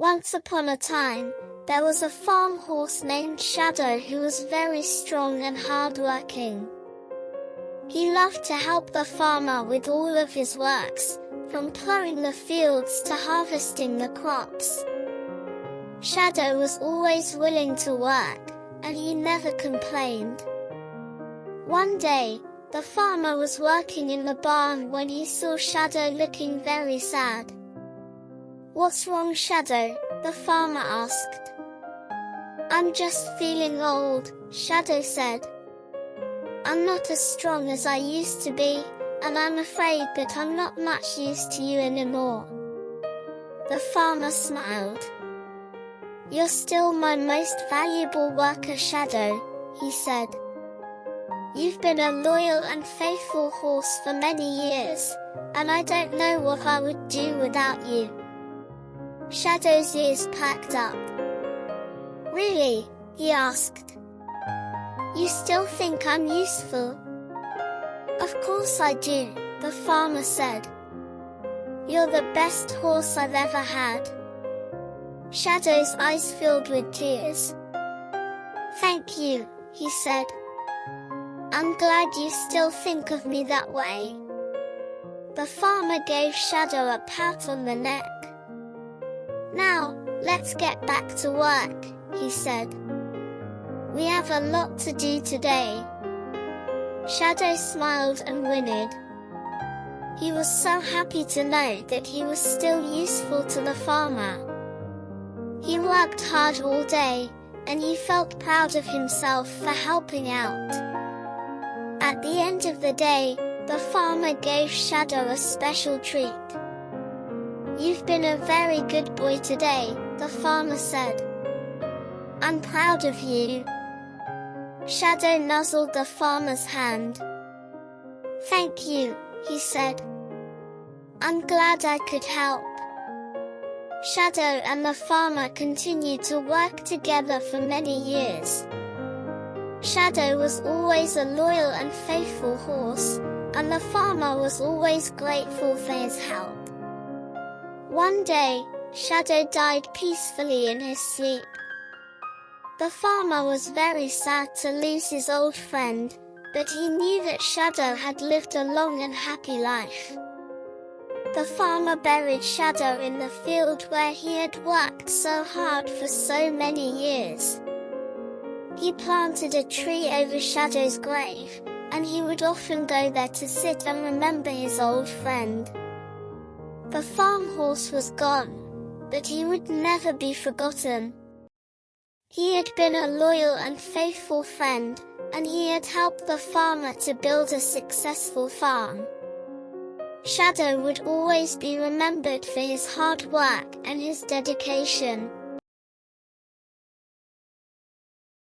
Once upon a time, there was a farm horse named Shadow who was very strong and hard-working. He loved to help the farmer with all of his works, from plowing the fields to harvesting the crops. Shadow was always willing to work, and he never complained. One day, the farmer was working in the barn when he saw Shadow looking very sad. "What's wrong, Shadow?" the farmer asked. "I'm just feeling old," Shadow said. "I'm not as strong as I used to be, and I'm afraid that I'm not much use to you anymore." The farmer smiled. "You're still my most valuable worker, Shadow," he said. "You've been a loyal and faithful horse for many years, and I don't know what I would do without you." Shadow's ears perked up. "Really?" he asked. "You still think I'm useful?" "Of course I do," the farmer said. "You're the best horse I've ever had." Shadow's eyes filled with tears. "Thank you," he said. "I'm glad you still think of me that way." The farmer gave Shadow a pat on the neck. "Now, let's get back to work," he said. "We have a lot to do today." Shadow smiled and whinnied. He was so happy to know that he was still useful to the farmer. He worked hard all day, and he felt proud of himself for helping out. At the end of the day, the farmer gave Shadow a special treat. "You've been a very good boy today," the farmer said. "I'm proud of you." Shadow nuzzled the farmer's hand. "Thank you," he said. "I'm glad I could help." Shadow and the farmer continued to work together for many years. Shadow was always a loyal and faithful horse, and the farmer was always grateful for his help. One day, Shadow died peacefully in his sleep. The farmer was very sad to lose his old friend, but he knew that Shadow had lived a long and happy life. The farmer buried Shadow in the field where he had worked so hard for so many years. He planted a tree over Shadow's grave, and he would often go there to sit and remember his old friend. The farm horse was gone, but he would never be forgotten. He had been a loyal and faithful friend, and he had helped the farmer to build a successful farm. Shadow would always be remembered for his hard work and his dedication.